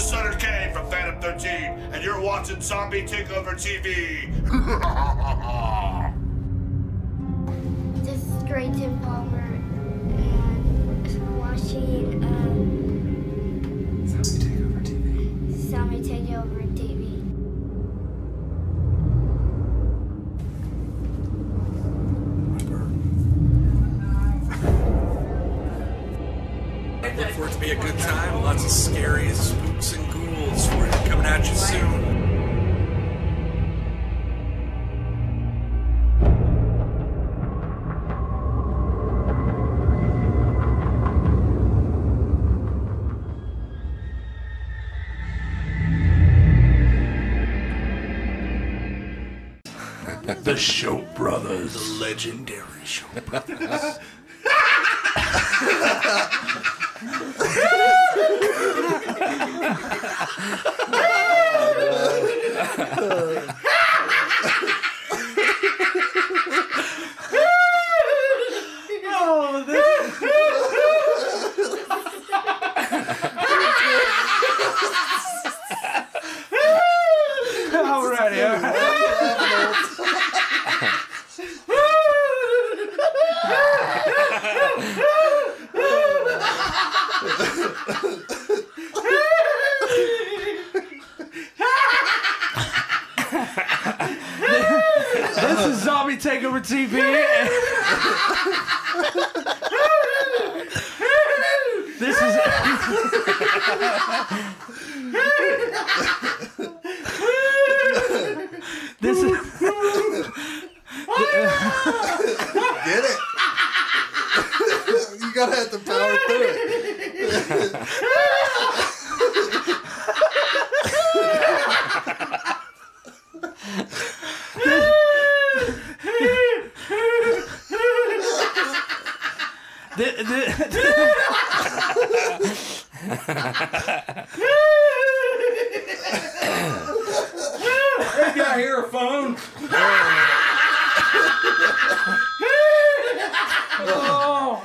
is Sutter K from Phantom 13, and you're watching Zombie Takeover TV. This is Great Tim Palmer, and watching Zombie Takeover TV. Zombie Takeover TV. Look for it to be a good time. Lots of scary spooks and ghouls for it coming at you soon. The Shope Brothers. The Legendary Shope Bros. This is Zombie Takeover TV. This is. This is. Get it? You gotta have to power through it. Maybe I hear a phone. Oh,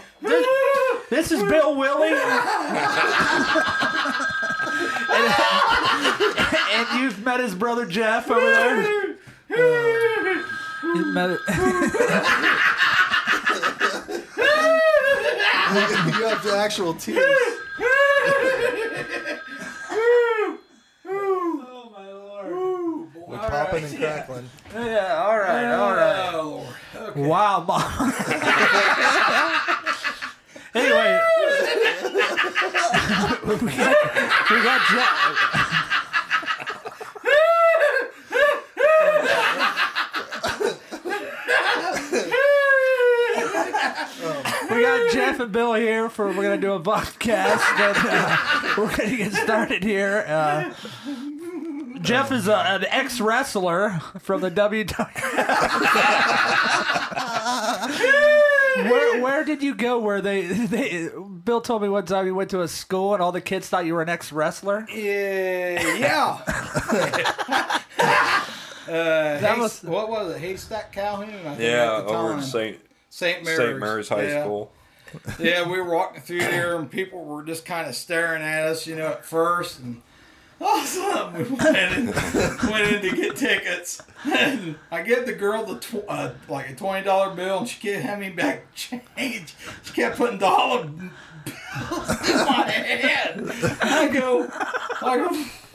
this is Bill Willie. And you've met his brother Jeff over there. You've met it. You have the actual tears. Oh my Lord. We're popping and crackling. Yeah, all right. Oh, okay. Wow, Mom. Anyway, we got Jeff. We got Jeff and Bill here we're gonna do a vodcast, but we're gonna get started here. Jeff is an ex-wrestler from the WWE. Where did you go? Where they Bill told me one time you went to a school and all the kids thought you were an ex-wrestler. Yeah. What was it? Haystack Calhoun? I think Yeah, at the over time. at St. Mary's High School. Yeah, we were walking through there and people were just kind of staring at us, at first. And all of a sudden we went in to get tickets. And I gave the girl like a $20 bill and she kept having me back change. She kept putting dollar bills in my hand. I go,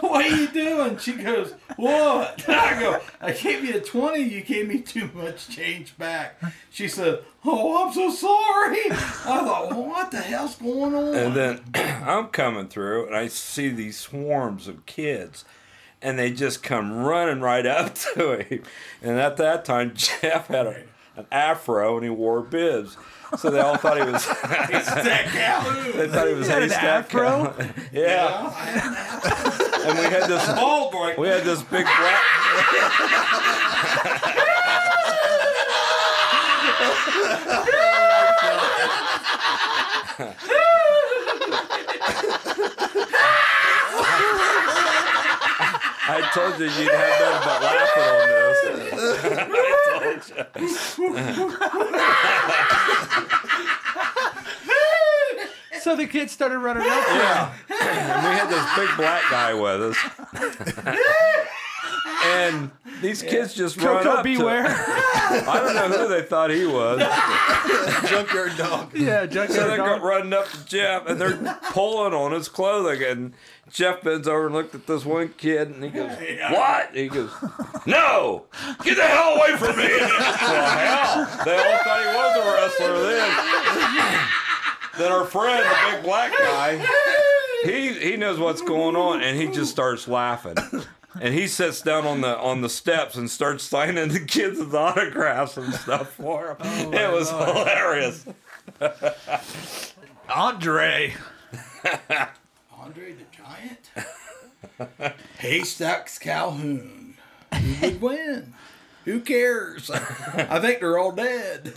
what are you doing? She goes, what? I go, I gave you a 20. You gave me too much change back. She said, oh, I'm so sorry. I thought, well, what the hell's going on? And then I'm coming through, and I see these swarms of kids, and they just come running right up to him. And at that time, Jeff had an afro, and he wore bibs. So they all thought he was Haystack Calhoun. They thought he was Haystack Calhoun. Yeah. And we had this bald boy. We had this big black. I told you you'd have nothing but laughing on this. I told you. So the kids started running up to him. Yeah. And we had this big black guy with us. And these kids just run Coco up Beware. I don't know who they thought he was. Junkyard dog. Yeah, So junkyard they dog. go running up to Jeff, and they're pulling on his clothing. And Jeff bends over and looked at this one kid, and he goes, "What?" He goes, "No! Get the hell away from me!" Well, hell, they all thought he was a wrestler then. Then our friend, the big black guy, he knows what's going on, and he just starts laughing. And he sits down on the steps and starts signing the kids' autographs and stuff for him. It was hilarious. Andre. Andre the Giant? Haystacks Calhoun. Who would win? Who cares? I think they're all dead.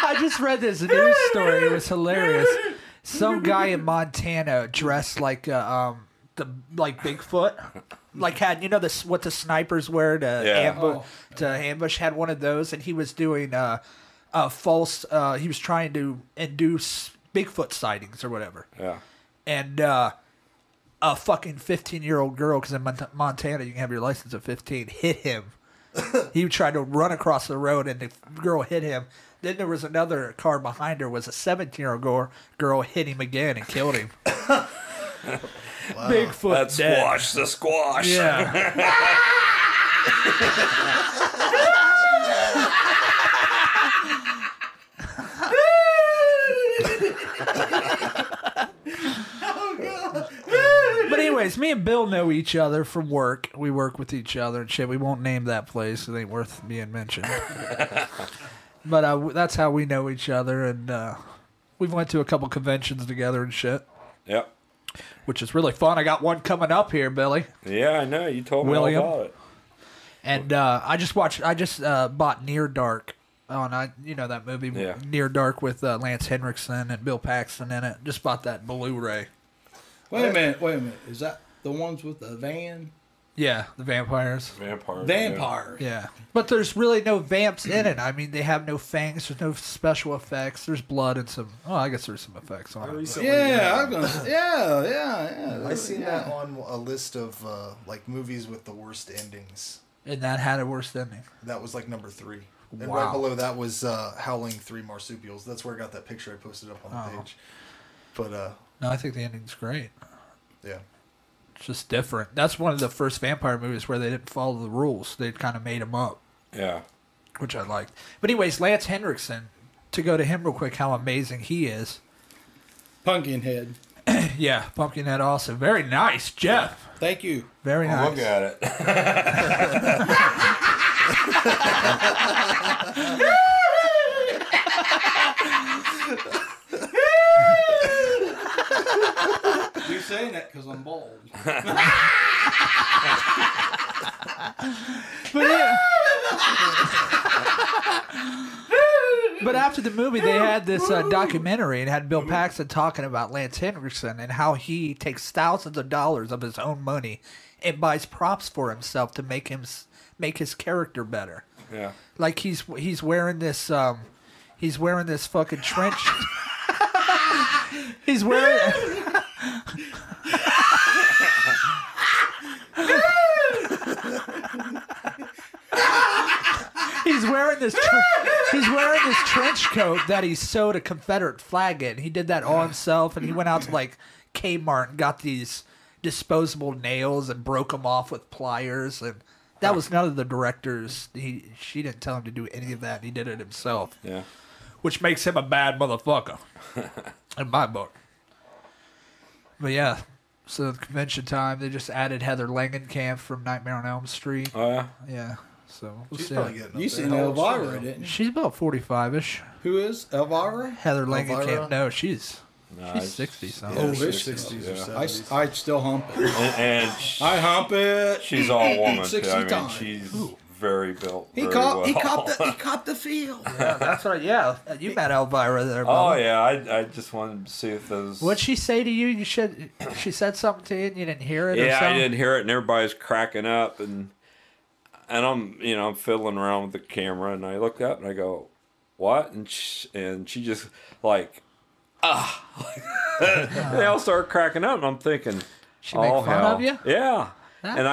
I just read this news story. It was hilarious. Some guy in Montana dressed like Bigfoot, like had what the snipers wear to ambush. Had one of those, and he was doing a false. He was trying to induce Bigfoot sightings or whatever. Yeah. And a fucking 15-year-old girl, because in Montana you can have your license at 15, hit him. He tried to run across the road, and the girl hit him. Then there was another car behind her, was a 17-year-old girl hit him again and killed him. Wow. Bigfoot That's dead. squash the squash. Yeah. But anyways, me and Bill know each other from work. We work with each other and shit. We won't name that place. It ain't worth being mentioned. But that's how we know each other, and we've went to a couple conventions together and shit. Yep. Which is really fun. I got one coming up here, Billy. Yeah, I know. You told me William. all about it. And I just bought Near Dark on you know that movie Near Dark with Lance Henriksen and Bill Paxton in it. Just bought that Blu-ray. Wait a minute. Is that the ones with the van? Yeah, the vampires. Vampire. Yeah. But there's really no vamps in it. I mean, they have no fangs. There's no special effects. There's blood and some... Oh, I guess there's some effects on it. Yeah, I was gonna say, yeah. I seen that on a list of like movies with the worst endings. And that had a worst ending. That was like number 3. And Wow. right below that was Howling 3 Marsupials. That's where I got that picture I posted up on the page. But No, I think the ending's great. yeah. It's just different. That's one of the first vampire movies where they didn't follow the rules. They kind of made them up. Yeah. Which I liked. But anyways, Lance Henriksen, to go to him real quick, how amazing he is. Pumpkinhead. Yeah, Pumpkinhead also. Very nice, Jeff. Thank you. Very nice. Look at it. You're saying that because I'm bald. But after the movie, they had this documentary and had Bill Paxton talking about Lance Henriksen and how he takes thousands of dollars of his own money and buys props for himself to make his character better. Yeah. Like he's wearing this fucking trench. He's wearing. He's wearing this trench coat that he sewed a Confederate flag in. He did that all himself, and he went out to like Kmart and got these disposable nails and broke them off with pliers. And that was none of the directors. She didn't tell him to do any of that. He did it himself. Yeah. Which makes him a bad motherfucker in my book. But yeah, so the convention time, they just added Heather Langenkamp from Nightmare on Elm Street. Oh, yeah? Yeah, so we'll She's see. probably getting up You there. seen How old is she Elvira, now? didn't you? She's about 45-ish. Who is Elvira? Heather Langenkamp. Elvira? No, she's No, 60 Yeah, something. Oh, she's she's 60s yeah. or 70s. I still hump it. And I hump it. she's all woman, too. 60 I mean, times. she's very built. He very caught. He well. copped the field. Yeah, that's right. Yeah, you met Elvira there, Oh, brother. yeah. I just wanted to see if those... What'd she say to you? She said something to you and you didn't hear it? Or Yeah, I something? didn't hear it, and everybody's cracking up, and I'm fiddling around with the camera, and I look up and I go, what? And she just like, they all start cracking up, and I'm thinking, She make fun hell. of you? Yeah. That and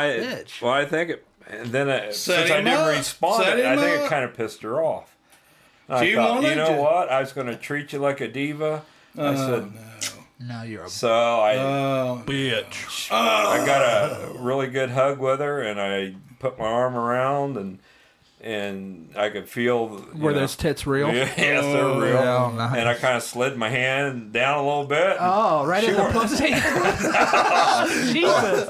bitch. Well, I think it, and then since I him didn't up. respond, Set I him think it up. kind of pissed her off. And She I thought, you wanted know you. what? I was going to treat you like a diva. I said, No, you're a so I bitch. I got a really good hug with her, and I put my arm around, and I could feel. Were those tits real? Yes, they're real. Yeah, nice. And I kind of slid my hand down a little bit. Oh, right in the pussy. Jesus.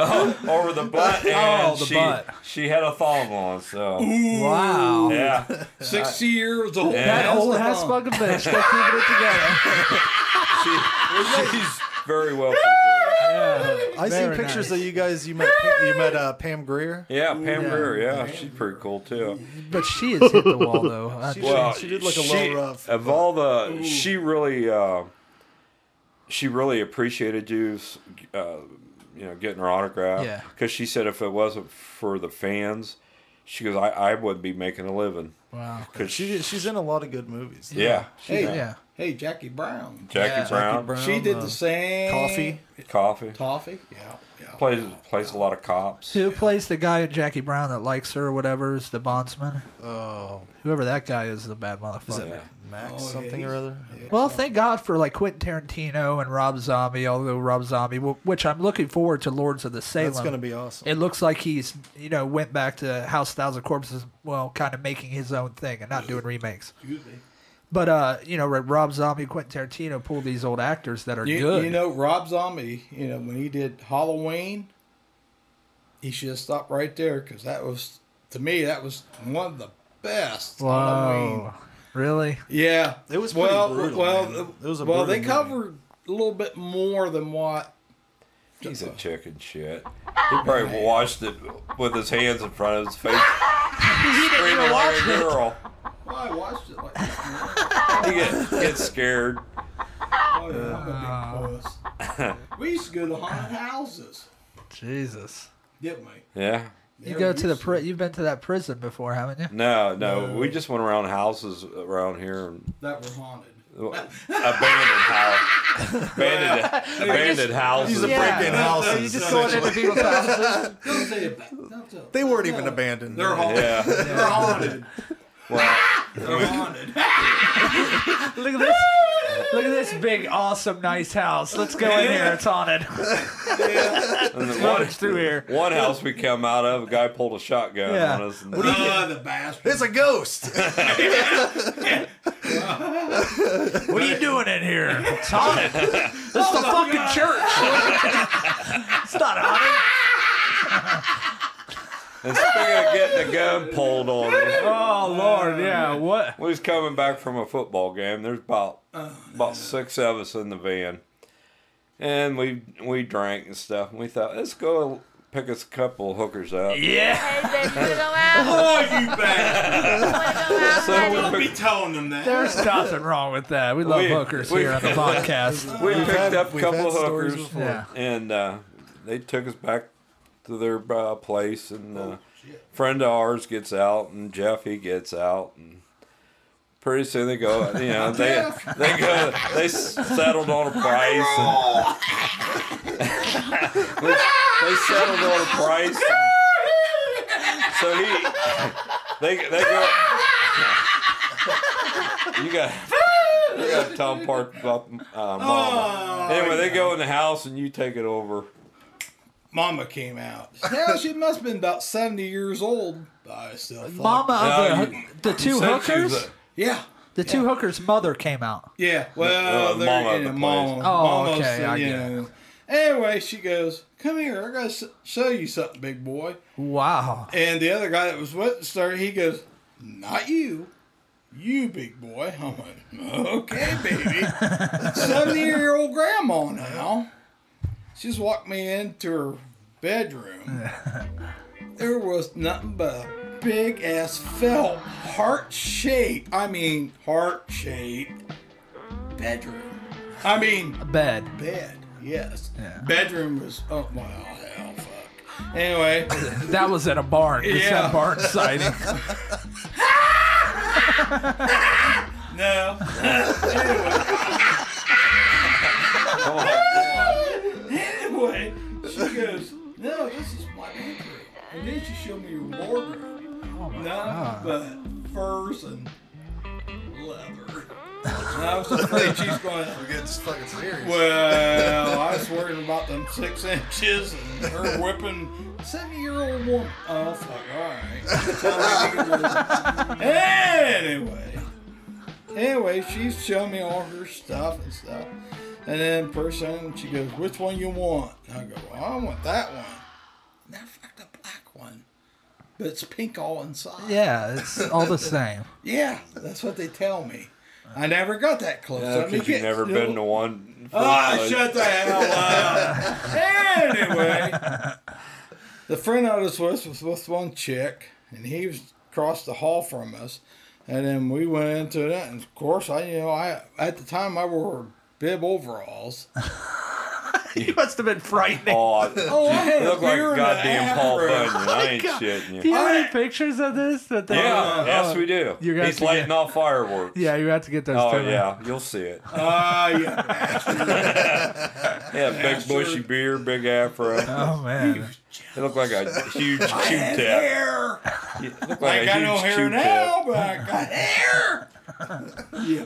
Over the butt, and the butt. she had a thong on, so Wow. yeah. 60 years old. Yeah. That That's old the ass thong. fucking bitch. They're keeping it together. She's very well preserved. Yeah. I seen Very pictures nice. of you guys. You met Pam Grier. Yeah, Pam Grier, yeah, she's pretty cool too. But she has hit the wall, though. She did look a little rough. Of all the, she really appreciated you, getting her autograph. Yeah. Because she said if it wasn't for the fans, she goes, I wouldn't be making a living. Wow. Cause She's in a lot of good movies. yeah, Hey, Yeah. hey, Jackie Brown. Jackie Brown, She did the same. Coffee, Toffee? Yeah. plays a lot of cops. Who plays the guy in Jackie Brown that likes her or whatever is the bondsman? Oh, Whoever that guy is a bad motherfucker. is it Max Oh, something yeah, or other? Well, thank God for like Quentin Tarantino and Rob Zombie, although Rob Zombie, which I'm looking forward to Lords of the Salem. That's gonna be awesome. It looks like he's, went back to House Thousand Corpses, kind of making his own thing and not doing remakes. But, Rob Zombie, Quentin Tarantino pull these old actors that are good. You know, Rob Zombie, when he did Halloween, he should have stopped right there because that was, to me, that was one of the best Halloween. Whoa. Really? Yeah. It was pretty brutal, man. It was a brutal they movie. covered a little bit more than what. He's a chicken shit. He probably watched it with his hands in front of his face, screaming like a girl. Well, I watched it like this. He gets scared. Oh, yeah, I'm a big puss. We used to go to haunted houses, Jesus. didn't we? Yeah. You go to the you've been to that prison before, haven't you? No. We just went around houses around here and That were haunted. abandoned houses. He's a break-in houses. You just going into people's houses. Don't say it back. Don't tell. They weren't even abandoned. They're haunted. Yeah. They're haunted. Well, They're haunted. Look at this. Look at this big, awesome, nice house. Let's go in here. It's haunted. and the Rummage through here. one house we come out of, a guy pulled a shotgun Yeah. on us. And The bastard. It's a ghost. What are you doing in here? It's haunted. This is the fucking church. It's not haunted. And speaking of getting a gun pulled on us, Oh, Lord. Yeah. What? we was coming back from a football game. There's about 6 of us in the van. And we drank and stuff. And we thought, let's go pick us a couple of hookers up. Yeah. Oh, you bastard. So Don't we be picked, telling them that. There's nothing wrong with that. We love hookers here on the podcast. we picked up a we've couple had of stories hookers. before. Yeah. And they took us back to their place. And a friend of ours gets out. And Jeff, he gets out. And pretty soon they go, they settled on a price. And they settled on a price. So they go. You got to tell them part about Mama. Anyway, they go in the house and you take it over. Mama came out. Hell, she must have been about 70 years old. I still thought. Mama of No, the two said she was hookers? Yeah. The two hookers' mother came out. Yeah. Well, they're Mama in of a the mama. place. Oh, Mama's, okay, I get it. Anyway, she goes, "Come here. I gotta show you something, big boy." Wow. And the other guy that was with the story, he goes, "Not you. You, big boy." I'm like, "Okay, baby." 70-year-old grandma now. She just walked me into her bedroom. There was nothing but a big ass felt heart-shaped bedroom. Bed. Bed. Yes. Yeah. Bedroom was, oh, well, hell, fuck. Anyway. That was at a barn. It's Yeah. a barn sighting. No. Anyway, she goes, no, this is my bedroom. And then she showed me your wardrobe. Nothing but furs and leather. And I was afraid she's going to We're getting fucking serious. well, I was worried about them 6 inches and her whipping 70-year-old woman. Oh, fuck, all right. Anyway, she's showing me all her stuff and stuff. And then person, she goes, which one you want? And I go, well, I want that one. Matter of fact, the black one. But it's pink all inside. Yeah, it's all the same. Yeah, that's what they tell me. I never got that close. Yeah, because you've never been to one. Oh, shut the hell up. Anyway, the friend I was with one chick, and he was across the hall from us, and then we went into that, and of course, I at the time I wore bib overalls. You must have been frightening. I had you look a like beard and goddamn an Paul afro. Bunyan. I ain't shitting Do you. you have any pictures of this? Yes, we do. You got He's to lighting get- off fireworks. Yeah, you have to get those. Oh, to me. yeah. You'll see it. Yeah. Yeah, big bushy beard, big afro. Oh man. It looked like a huge I had Q-tip. hair. It looked I like ain't a got no huge hair Q-tip. now, but I got hair.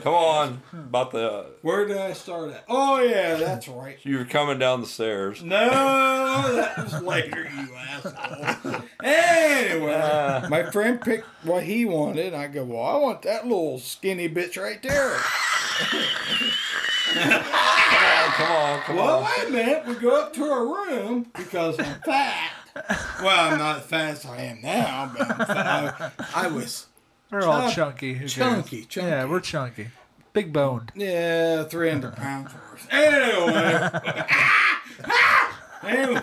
Come on. About the... Where did I start at? Oh, yeah, that's right. You were coming down the stairs. No, that was later, you asshole. Anyway, my friend picked what he wanted. I go, well, I want that little skinny bitch right there. Come Well, on. wait a minute. We go up to her room because I'm fat. Well, I'm not as fat as I am now, but I'm fat. I was We're all chunky. Who cares? chunky. Yeah, we're chunky. Big boned. Yeah, 300 pounds worth. Anyway. Anyway.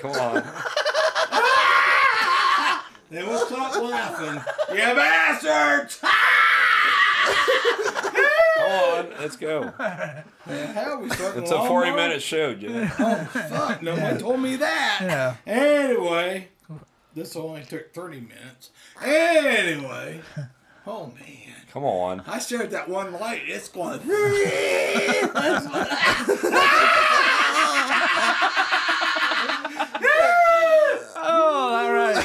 Come on. They won't stop laughing. You bastards! Come on. Let's go. Hell, we starting It's a long 40-minute show, Jay. Oh, fuck. No one told me that. Yeah. Anyway, this only took 30 minutes. Anyway. Oh, man. Come on. I stared at that one light. It's going. Oh, all right.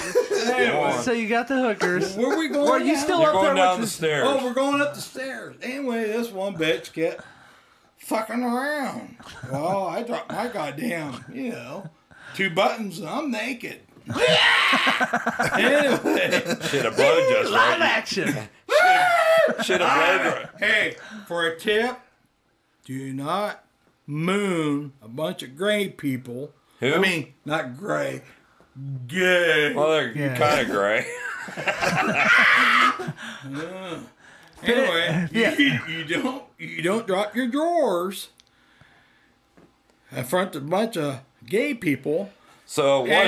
Anyway. So you got the hookers. Where we going? Well, you now? still You're up going there down with the stairs. Oh, we're going up the stairs. Anyway, this one bitch kept fucking around. Well, I dropped my goddamn, 2 buttons and I'm naked. Anyway. Should have blowed just live right. action. Should have blowed right. Hey, for a tip, do not moon a bunch of gray people. Who? I mean, not gray. Gay. Well, they're Yeah. kind of gray. Anyway, Yeah. you don't drop your drawers in front of a bunch of gay people. So what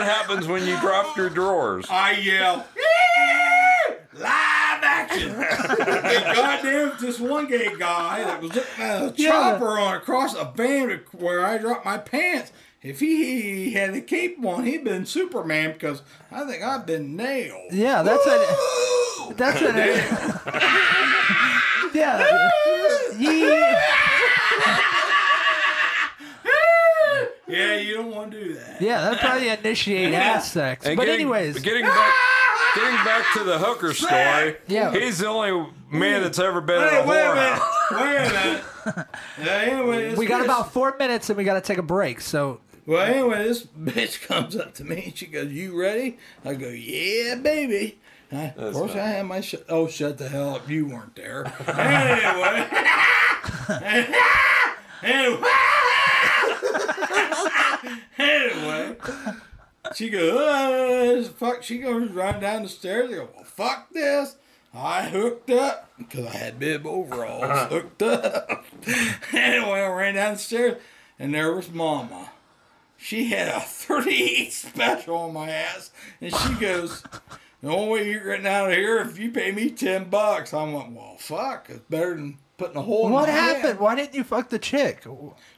happens when you drop your drawers? I yell, "Yeah! Live action!" And goddamn, this one gay guy that was looking at a chopper on across a van where I dropped my pants. If he had a cape on, he'd been Superman because I think I've been nailed. Yeah, that's it. That's it. Yeah. Yeah, you don't want to do that. Yeah, that'd probably initiate ass sex. And But anyways, getting back to the hooker story. Yeah. He's the only man that's ever been in a Wait a whorehouse. minute. Anyway, this we got bitch- about 4 minutes and we got to take a break. So Well, anyway, this bitch comes up to me and she goes, "You ready?" I go, "Yeah, baby." Of course, I had my shut the hell up. You weren't there. Anyway. Anyway. She goes, fuck. She goes running down the stairs. I go, well, fuck this. I hooked up because I had bib overalls hooked up. Anyway, I ran down the stairs and there was Mama. She had a 38 special on my ass, and she goes, "The only way you're getting out of here if you pay me $10." I went, well, fuck, it's better than putting a hole in What my happened? head. Why didn't you fuck the chick?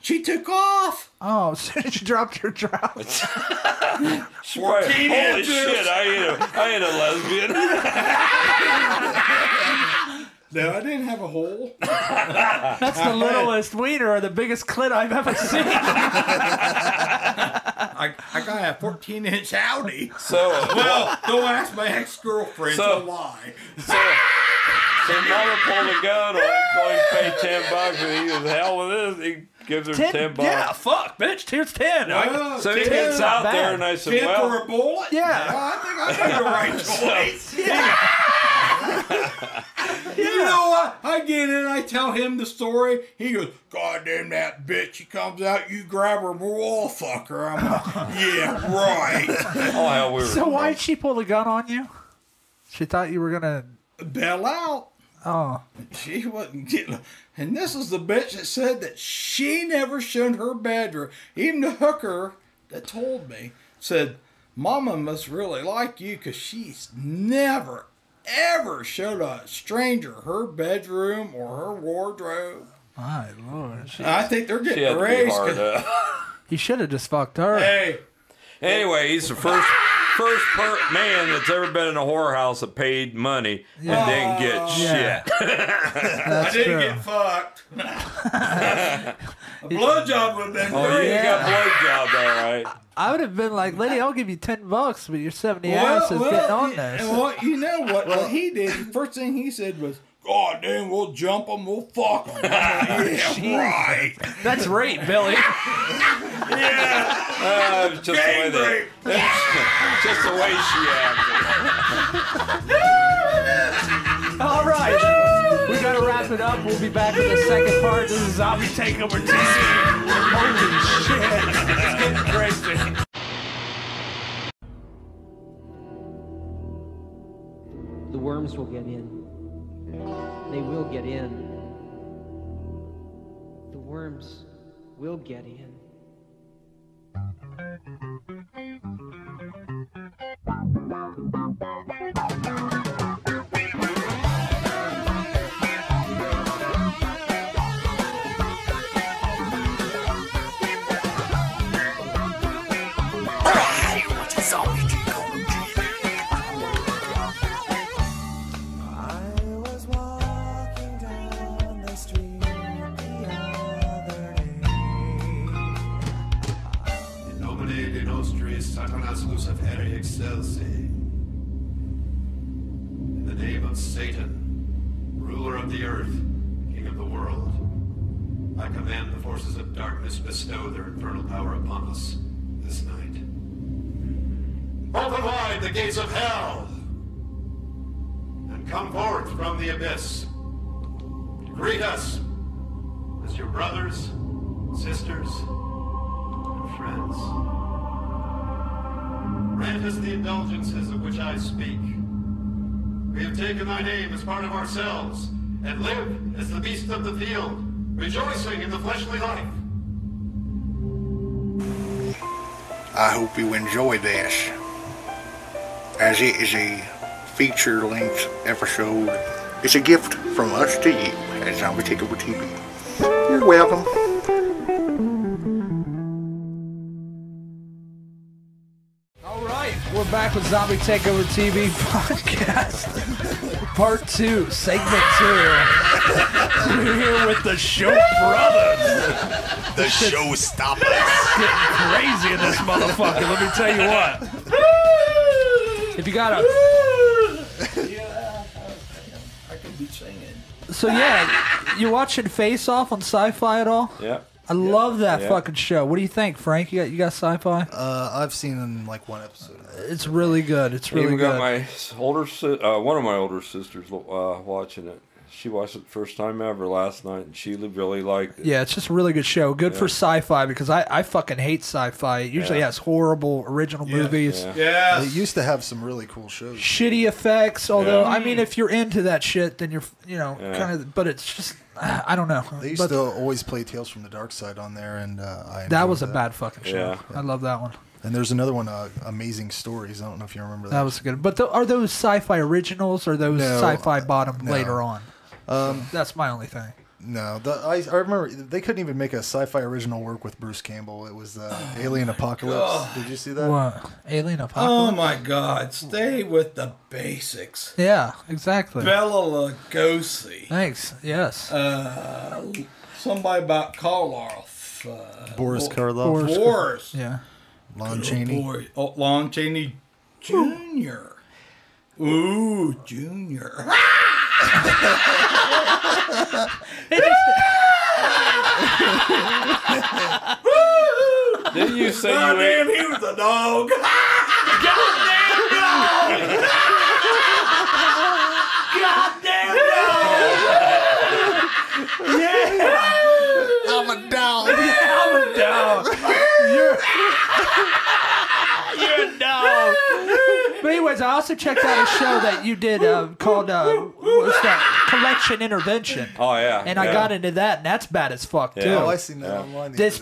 She took off. Oh, as soon as you dropped your trousers. 14 Holy inches. shit! I ain't a lesbian. No, I didn't have a hole. That's the littlest wiener or the biggest clit I've ever seen. I got a 14-inch Audi. So Well, don't ask my ex-girlfriend So- to lie. So mother pulled a gun on him, told him to pay $10, and he was hell with this. He gives her $10. Yeah, fuck, bitch. Here's 10. Oh, So he 10 gets out bad. there, and I said, 10 for well, a bullet? Yeah. I think I made the right choice. You know what? I get in, I tell him the story. He goes, God damn that bitch. She comes out, you grab her, we'll fuck her. I'm like, yeah, right. oh hell, we were. So why'd she pull the gun on you? She thought you were gonna. Bail out. Oh, She wasn't getting. And this is the bitch that said that she never showed her bedroom. Even the hooker that told me said, Mama must really like you because she's never, ever showed a stranger her bedroom or her wardrobe. my lord. And I think they're She had getting to be raised. hard 'Cause- up. You should have just fucked her. Hey, Anyway, he's the first man that's ever been in a whorehouse that paid money and didn't get shit. I didn't get fucked. A blowjob would have been Oh, great. you got blowjob, all right. I would have been like, lady, I'll give you $10, but your 70 ass is getting on this. Well, you know what he did? The first thing he said was, God damn, we'll jump them, we'll fuck them. Yeah, right. That's rape, Billy. Yeah. Just the way Gang just the way she acted. All right. We got to wrap it up. We'll be back with the second part. This is Zombie Takeover TV. Holy shit. It's getting crazy. The worms will get in. They will get in. The worms will get in. In nomine de nostris Satanas Luciferi excelsi. In the name of Satan, ruler of the earth, king of the world, I command the forces of darkness bestow their infernal power upon us this night. Open wide the gates of hell, and come forth from the abyss to greet us as your brothers, sisters, and friends. Grant us the indulgences of which I speak. We have taken thy name as part of ourselves, and live as the beasts of the field, rejoicing in the fleshly life. I hope you enjoy this, as it is a feature-length episode. It's a gift from us to you at Zombie Takeover TV. You're welcome. All right. We're back with Zombie Takeover TV podcast. Part 2, segment 2. We're here with the Shope Brothers. The showstoppers. Getting crazy in this motherfucker. Let me tell you what. If you got a... I could be singing. So yeah, you watching Face Off on SciFi at all? Yeah. I love that Yeah. fucking show. What do you think, Frank? You got Sci-Fi? I've seen like one episode of it. It's really good. It's really Even good. got my one of my older sisters watching it. She watched it the first time ever last night, and she really liked it. Yeah, it's just a really good show. Good for Sci-Fi because I fucking hate Sci-Fi. It usually has horrible original movies, Yeah. Yes. They used to have some really cool shows. shitty effects. Although Yeah. I mean, if you're into that shit, then you're kind of. But it's just I don't know. They used But to always play Tales from the Dark Side on there, and I that enjoyed was a bad fucking show. Yeah. I love that one. And there's another one, Amazing Stories. I don't know if you remember that. That was good. But are those Sci-Fi originals or those No, Sci-Fi bottom no. later on? That's my only thing. No, I remember they couldn't even make a sci-fi original work with Bruce Campbell. It was Alien Apocalypse. God. Did you see that? What? Alien Oh Apocalypse? my God! Stay with the basics. Yeah, exactly. Bela Lugosi. Thanks. Yes. Somebody about Karloff. Boris Karloff. Boris. Yeah. Lon Chaney. Boy. Oh, Lon Chaney Jr. Ooh, Junior. Didn't you say God you damn, ate? he was a dog. Goddamn dog! Goddamn dog. Yeah. I'm a dog. I'm a dog. You're a dog. But anyways, I also checked out a show that you did called what was that? Collection Intervention. Oh yeah. And I got into that, and that's bad as fuck too. Oh, I seen that online. This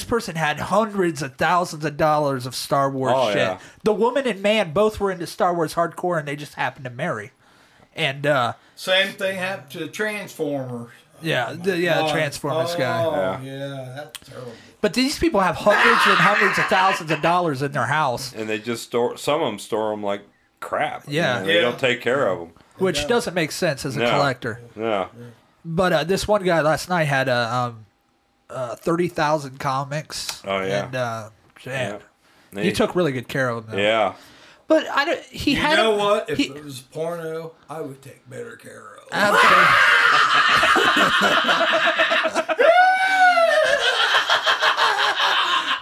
person had hundreds of thousands of dollars of Star Wars shit. Yeah. The woman and man both were into Star Wars hardcore, and they just happened to marry. And Same thing happened to Transformers. Transformers guy. Yeah, that's terrible. But these people have hundreds and hundreds of thousands of dollars in their house, And they just store. Some of them store them like crap. Yeah. They don't take care of them. which doesn't make sense as a No. collector. Yeah. But this one guy last night had 30,000 comics. Oh, yeah. And Yeah. he took really good care of them. Though. Yeah. But I don't. He You had. know what? If it was porno, I would take better care of it.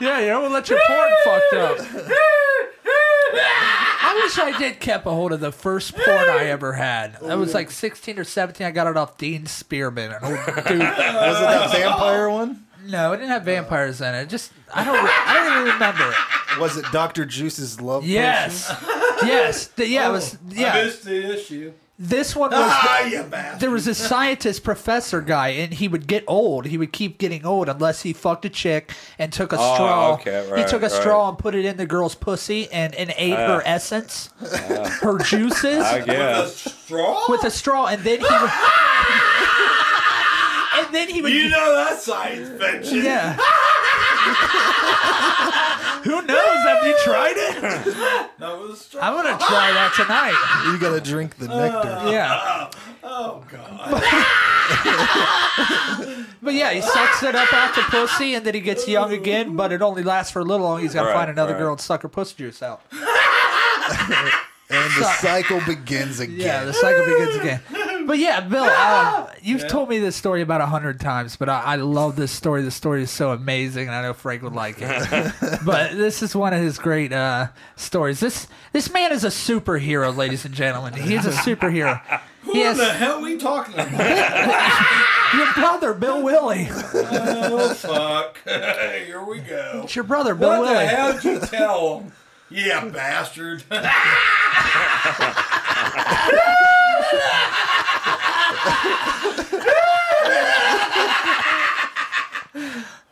Yeah, you don't let your porn fucked up. I wish I did kept a hold of the first porn I ever had. I was like 16 or 17. I got it off Dean Spearman. An old dude. Was it that vampire one? No, it didn't have vampires in it. Just I don't even remember it. Was it Dr. Juice's love Yes. potion? Yes. It was. Yeah. I missed the issue. This one was. You bastard. There was a scientist professor guy, and he would get old. He would keep getting old unless he fucked a chick and took a straw. Okay, He right, took a right. straw and put it in the girl's pussy and ate her essence, her juices, I With a guess. straw? with a straw, and then he would. You know that's science fiction. Yeah. Who knows? Have you tried it? No, with a straw. I'm gonna try that tonight. You gotta drink the nectar. Yeah. Oh, God. But yeah, he sucks it up out the pussy, and then he gets young again. But it only lasts for a little long. He's got to Right, find another right. girl and suck her pussy juice out. And the cycle begins again. Yeah, the cycle begins again. But yeah, Bill, you've told me this story about 100 times, but I love this story. The story is so amazing, and I know Frank would like it. But this is one of his great stories. This man is a superhero, ladies and gentlemen. He is a superhero. Who the hell are we talking about? Your brother, Bill Willie. Oh, fuck. Here we go. It's your brother, Bill What the Willie. hell did you tell him? Yeah, bastard.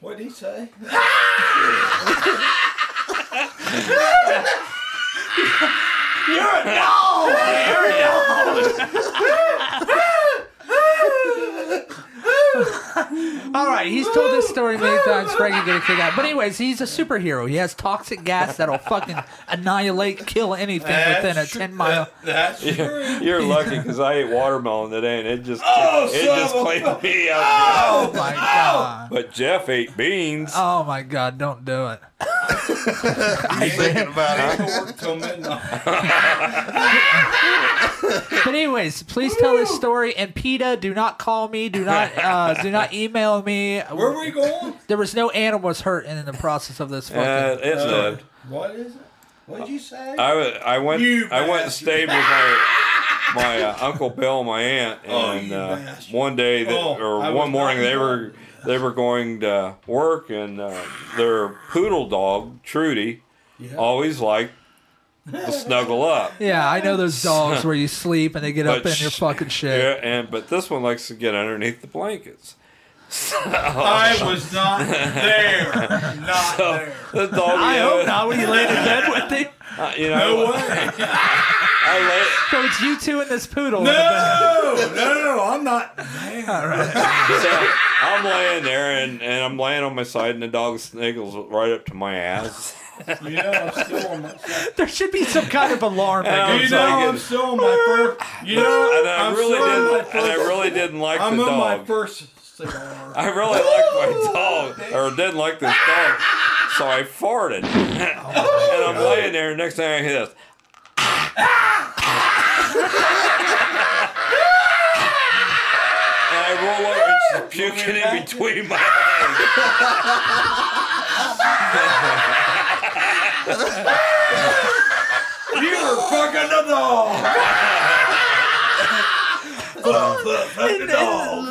What'd he say? You're a dog. You're a dog. All right, he's told this story many times. Frank can get a kick out. But anyways, he's a superhero. He has toxic gas that'll fucking annihilate, kill anything within a 10-mile. That's true. You're lucky because I ate watermelon today and it just cleaned me out. Oh my god. But Jeff ate beans. Oh my god, don't do it. I'm thinking about it. Work till midnight. But anyways, please tell this story. And PETA, do not call me. Do not email me. Where are we going? There was no animals hurt in the process of this fucking It lived. What is it? What'd you say? I went You and bastard. stayed with my Uncle Bill and my aunt, and you bastard. one day one morning they were going to work, and their poodle dog Trudy always liked to snuggle up. Yeah, I know those dogs where you sleep and they get up But in your fucking shit. Yeah, but this one likes to get underneath the blankets. So, I was not there. Not there. the dog, I hope not when you lay in bed with him. No way. So it's you two and this poodle. No, I'm not. All right. So I'm laying there, and I'm laying on my side, and the dog sniggles right up to my ass. Yeah, I'm still on my side. There should be some kind of alarm. That goes I'm still on my first. And I really didn't like the dog. I'm on my first cigar. I really liked my dog, or didn't like this dog, so I farted. And I'm laying there, and next thing I hear this. And I roll over, and she's puking in between my legs. You were fucking the dog.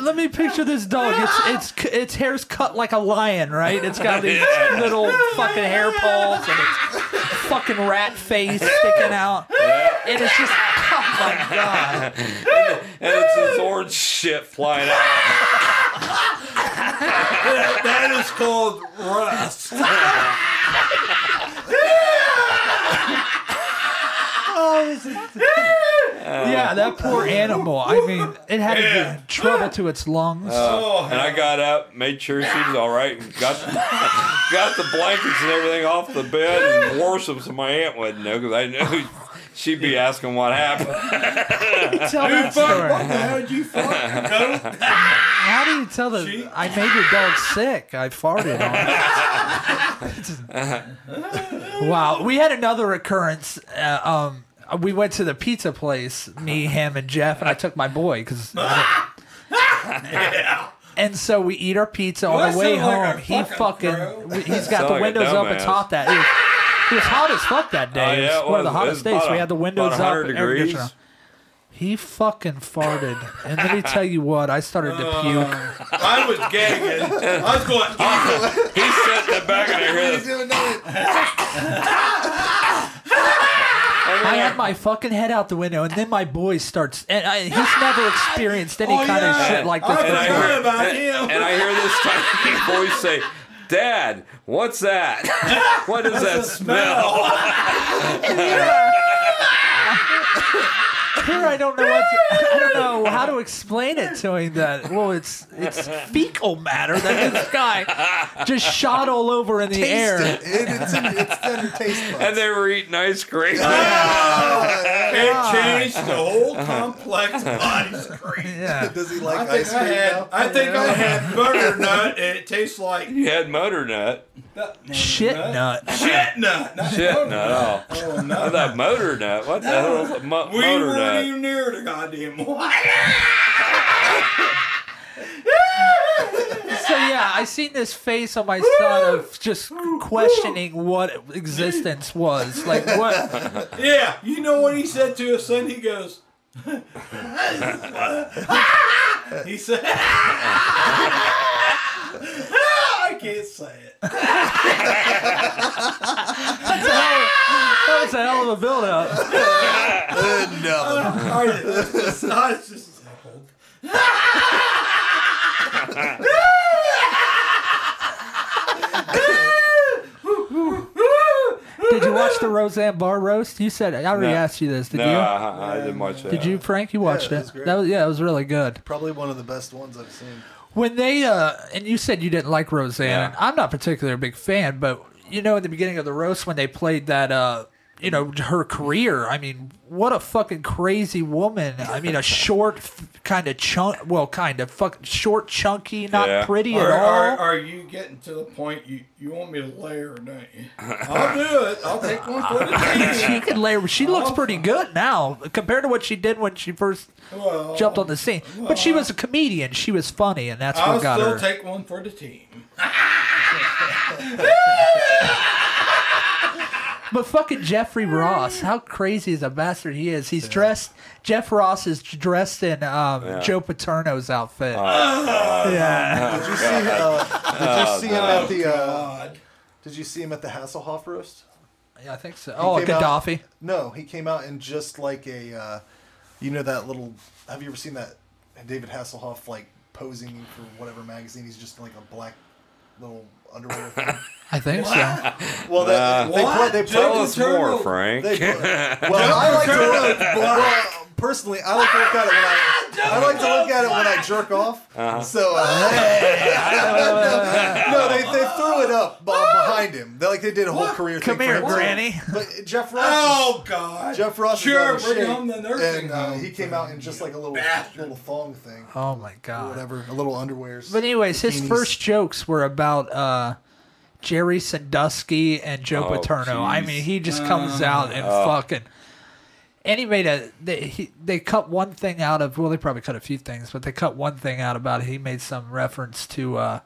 Let me picture this dog. Its hair's cut like a lion, right? It's got these little fucking hair balls and its fucking rat face sticking out. And it's just, oh my god. And it's this orange shit flying out. That is called rust. Yeah, that poor animal. I mean, it had to get trouble to its lungs. And I got up, made sure she was all right, and got the blankets and everything off the bed and wore some so my aunt wouldn't know, because I knew she'd be asking what happened. Tell that story. What the hell did you fucking go? How do you tell that I made your dog sick? I farted on it. Wow. We had another occurrence. We went to the pizza place, me, him, and Jeff, and I took my boy. And so we eat our pizza on the way home. He's got the windows up atop that. It was hot as fuck that day. It was one of the hottest days. We had the windows up and air conditioner. He fucking farted. And let me tell you what, I started to puke. I was gagging. I was going, He's sitting in the back and I hear this. I had my fucking head out the window, and then my boy starts, and he's never experienced any kind of shit like this before. And I hear this tiny voice say, "Dad, what's that? What does that smell?" Here I don't know how to explain it to him. That it's fecal matter that this guy just shot all over in the air. It's under taste buds. And they were eating ice cream. It changed the whole complex of ice cream. Yeah. Does he like ice cream now? I think I had butternut, and it tastes like You had motor nut. Shit nut. shit nut. Shit nut. Oh, no. I thought motor nut. What the hell is a We motor weren't nut? even near the goddamn one. So yeah, I seen this face on my son of just questioning what existence was. Like what? Yeah, you know what he said to his son? He goes, he said, I can't say it. That was a hell of a build up. No. I was just Did you watch the Roseanne Barr roast? You said I already asked you this. Did you? I didn't watch that. Did you, Frank? You watched it. it. Was great. It was really good. Probably one of the best ones I've seen. When they and you said you didn't like Roseanne. Yeah. And I'm not particularly a big fan, but in the beginning of the roast when they played that her career. I mean, what a fucking crazy woman. I mean, a short kind of short, chunky, not pretty at all. Are you getting to the point you want me to lay her, don't you? I'll do it. I'll take one for the team. She can lay. She looks pretty good now compared to what she did when she first jumped on the scene. But she was a comedian. She was funny, and that's what got her. I'll still take one for the team. But fucking Jeffrey Ross, how crazy is a bastard he is. He's dressed. Jeff Ross is dressed in Joe Paterno's outfit. Yeah. Did you see him at the? Did you see him at the Hasselhoff roast? Yeah, I think so. Gaddafi. No, he came out in just like a, that little. Have you ever seen that David Hasselhoff like posing for whatever magazine? He's just like a black little underwear thing? I think so. Well, they tell us more, Frank. Personally, I like to look at it when I jerk off. So no, they threw it up behind him. They did a whole career thing. Come here, Granny. But Jeff Ross. Oh God. Jeff Ross. Sure, bring home the nursing and home. he came out in just like a little thong thing. Oh my God. Or whatever, a little underwears. But anyways, his bikinis. first jokes were about Jerry Sandusky and Joe Paterno. I mean, he just comes out and fucking. And he made they cut one thing out of, well, they probably cut a few things, but they cut one thing out about it. He made some reference to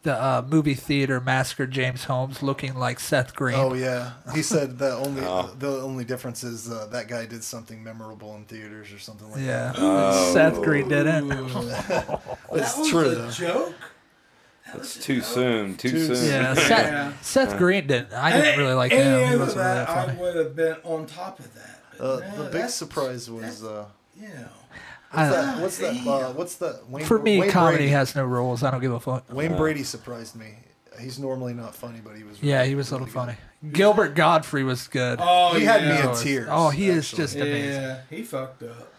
the movie theater massacre James Holmes looking like Seth Green. Oh yeah, he said that the only difference is that guy did something memorable in theaters or something like that. Yeah, Seth Green did it. It's true though. Joke. It's too soon. Yeah, Seth Green didn't. I didn't really like him. He wasn't really that funny. I would have been on top of that. The big surprise was what's that? For me, Wayne comedy Brady. has no rules. I don't give a fuck. Wayne Brady surprised me. He's normally not funny, but he was. He was a little funny. Gilbert Godfrey was good. Oh, he had me in tears. Oh, he is just amazing. Yeah, he fucked up.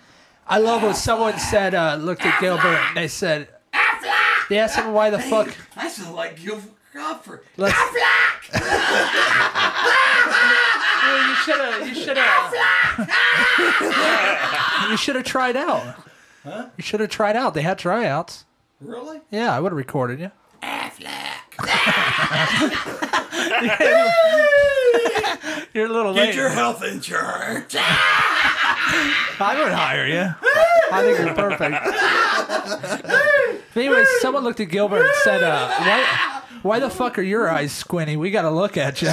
I love when someone said, looked at Gilbert and they said, they asked him why the fuck. I sound like Gilbert Godfrey. You should have tried out. Huh? You should have tried out. They had tryouts. Really? Yeah, I would have recorded you. You're a little late. Get your health insurance. I would hire you. I think you're perfect. But anyways, someone looked at Gilbert and said, why the fuck are your eyes squinty? We got to look at you.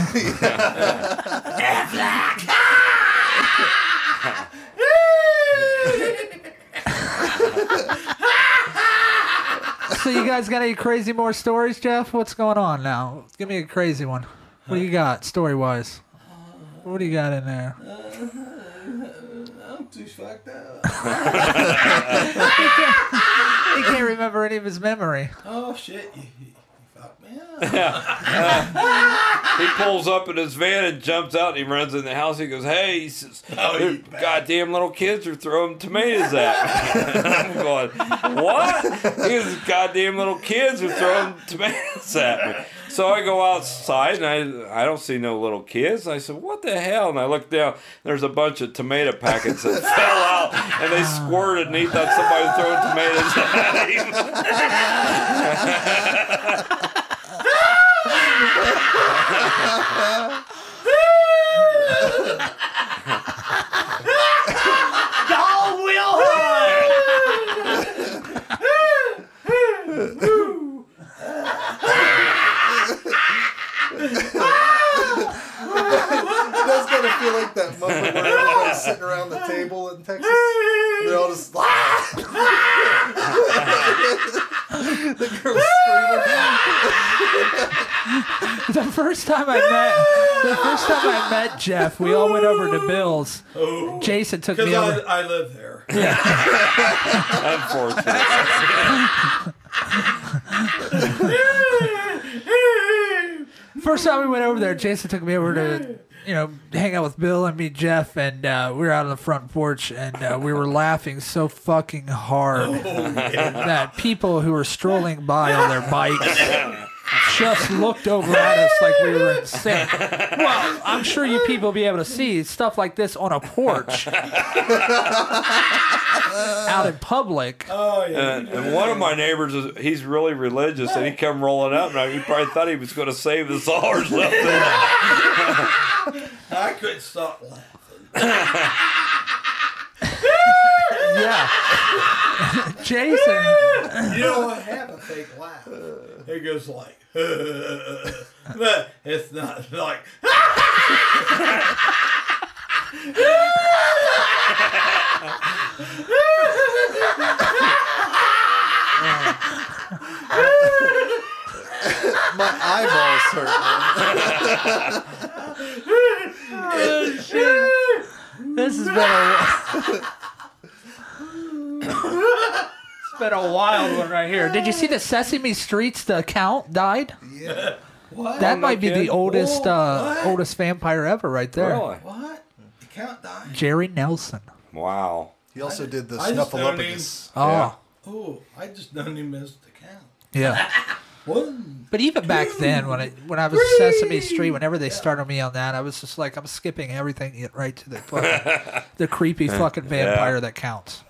So you guys got any crazy more stories, Jeff? What's going on now? Give me a crazy one. What do you got, story-wise? What do you got in there? I'm too fucked up. He can't remember any of his memory. Oh, shit. You fucked me up. He pulls up in his van and jumps out and he runs in the house. He goes, hey, he says, goddamn little kids are throwing tomatoes at me. I'm going, what? He goes, goddamn little kids are throwing tomatoes at me. So I go outside and I don't see no little kids. I said, what the hell? And I look down. There's a bunch of tomato packets that fell out and they squirted and he thought somebody was throwing tomatoes at him. Dog will That's gonna feel like that moment where everybody's sitting around the table in Texas. They're all just the girl's screaming. The first time I met Jeff, we all went over to Bill's. Oh, Jason took me over. I live there. Yeah. Unfortunately. First time we went over there, Jason took me over to, hang out with Bill and meet Jeff, and we were out on the front porch, and we were laughing so fucking hard that people who were strolling by on their bikes just looked over at us like we were insane. Well, I'm sure you people will be able to see stuff like this on a porch out in public. Oh, yeah. And one of my neighbors, he's really religious, and he come rolling up, and he probably thought he was going to save us all or something. I couldn't stop laughing. Yeah. Jason. You know what? I have a fake laugh. It goes like, but it's not like. My eyeballs hurt. Oh, shit. This has been a... been a wild one right here. Did you see the Sesame Streets? The Count died. Yeah. What? That might be the oldest What? oldest vampire ever, right there. Really? What? The Count died. Jerry Nelson. Wow. He also did the I just don't Snuffleupagus. Oh, Yeah. Oh, I just known him as the Count. yeah. One. But even back then, when I was Sesame Street, whenever they started me on that, I was just like, I'm skipping everything, get right to the fucking, the creepy fucking vampire that counts.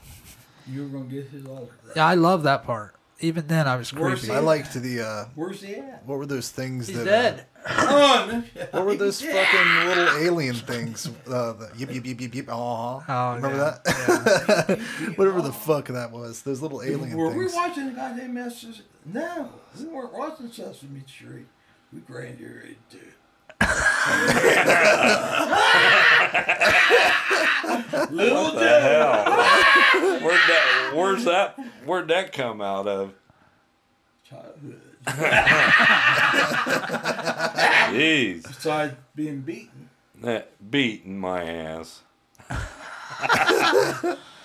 You were gonna get his autograph. Yeah, I love that part. Even then, I was Where's creepy. he? I liked the. Where's he at? What were those things He's that? dead. Oh, no. What were those fucking little alien things? The yip yip yip yip yip. Oh, Remember yeah. that? Whatever the fuck that was. Those little alien Were things. we watching the goddamn messages? No, we weren't watching Sesame Street. We grandeur into it. Little What the hell? Where'd that come out of? childhood. Jeez. Besides being beaten. That beating my ass.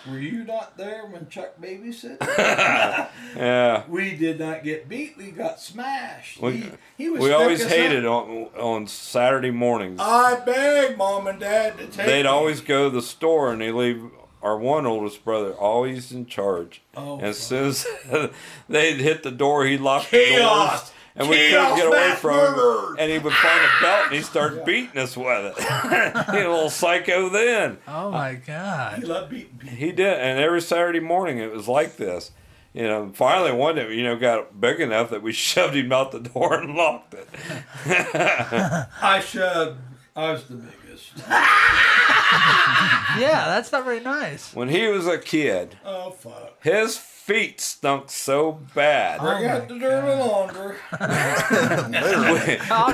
Were you not there when Chuck babysat? Yeah. We did not get beat. We got smashed. He was We always stuck us hated up. on Saturday mornings. I begged Mom and Dad to take They'd me. always go to the store and they leave our one oldest brother always in charge. Oh, and as soon as they'd hit the door, he'd lock the Chaos! doors. And we couldn't Chaos get away mass from murders! him. And he would find a belt and he'd start beating us with it. He a little psycho then. Oh my god. He loved beating people. He did. And every Saturday morning it was like this. You know, finally one day, got big enough that we shoved him out the door and locked it. I was the biggest. Yeah, that's not very nice. When he was a kid, Oh, fuck. his feet stunk so bad. Bring out the dirty laundry.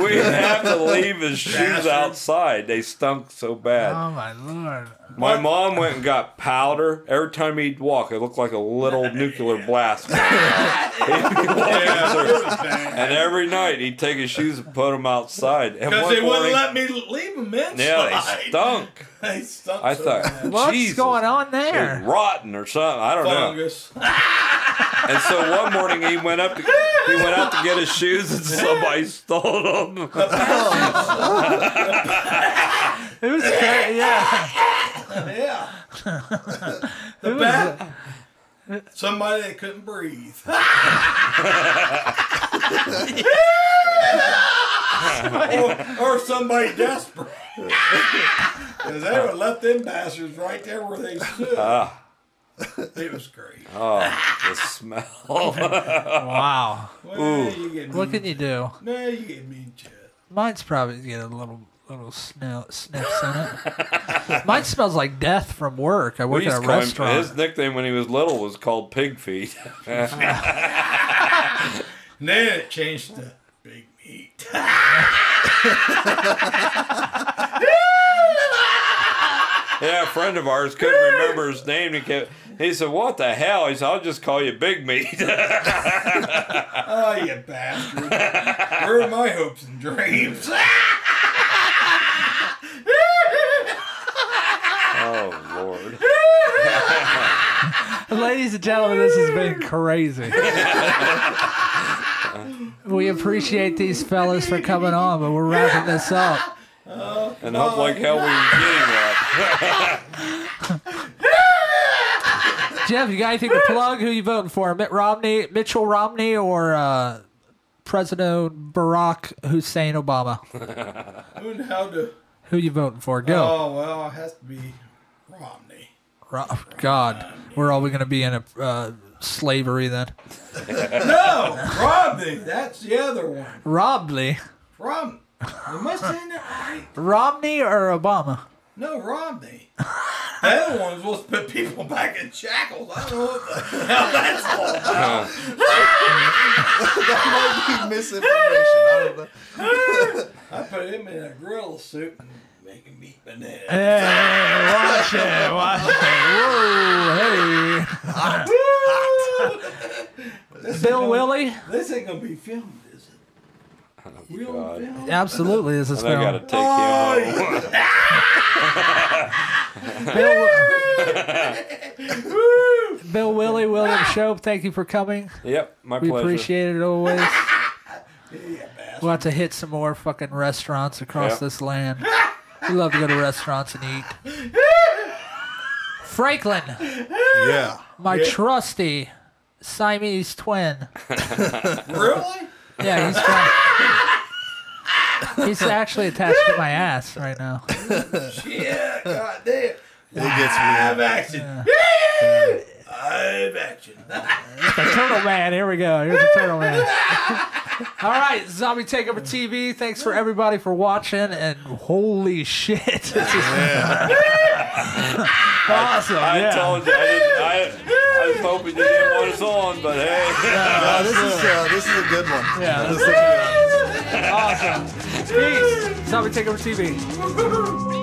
We'd have to leave his shoes Bastard. outside. They stunk so bad. Oh my lord. My mom went and got powder. Every time he'd walk, it looked like a little nuclear blast. He'd be walking through. And every night he'd take his shoes and put them outside. And Because one they wouldn't morning- let me leave them inside. Yeah, they stunk. They stunk I so thought, bad. What's Jesus, going on it there? was rotten or something. I don't know. Fungus. And so one morning he went out to get his shoes and somebody stole them. It was great, yeah. Yeah. The bat. Somebody that couldn't breathe. or somebody desperate. Because they would let them bastards right there where they stood. It was great. Oh, the smell. Wow. Well, you get What mean. can you do? No, you get mean shit. Mine's probably get a little sniffs in it. Mine smells like death from work. I work We at used a to call him- restaurant. his nickname when he was little was called Pig Feet. And then it changed to Big Meat. Yeah, a friend of ours couldn't remember his name. He said, "What the hell?" He said, "I'll just call you Big Meat." Oh, you bastard. Where are my hopes and dreams? Oh Lord. Ladies and gentlemen, this has been crazy. We appreciate these fellas for coming on, but we're wrapping this up. And hope like hell we were getting that. Jeff, you got anything to plug? Who you voting for? Mitchell Romney, or President Barack Hussein Obama? Who you voting for? Go. Oh, well, it has to be Romney. God, we're all going to be in a slavery then. No, Romney. That's the other one. Romney. Am I saying that right? Romney or Obama? No, Romney. The other one was supposed to put people back in shackles. I don't know what the hell that's all about. That might be misinformation. I don't know. I put him in a gorilla suit and make him eat bananas. Hey, watch it. Whoa, hey. Bill Willie? This ain't going to be filmed, is it? We don't film? Absolutely, this is And I film. got to take him home. Bill William Shope, thank you for coming. Yep, my We pleasure. appreciate it always. We'll have to hit some more fucking restaurants across this land. We love to go to restaurants and eat. Franklin. Yeah. My trusty Siamese twin. Really? Yeah, he's actually attached to my ass right now. Yeah, goddamn. It gets weird. Action. Live action. The Turtle Man. Here we go. Here's the Turtle Man. All right, Zombie Takeover TV. Thanks for everybody for watching. And holy shit. This is awesome. I told you. I was hoping you didn't want us on, but hey. No, this is a good one. Yeah, this is awesome. Peace. Zombie Takeover TV.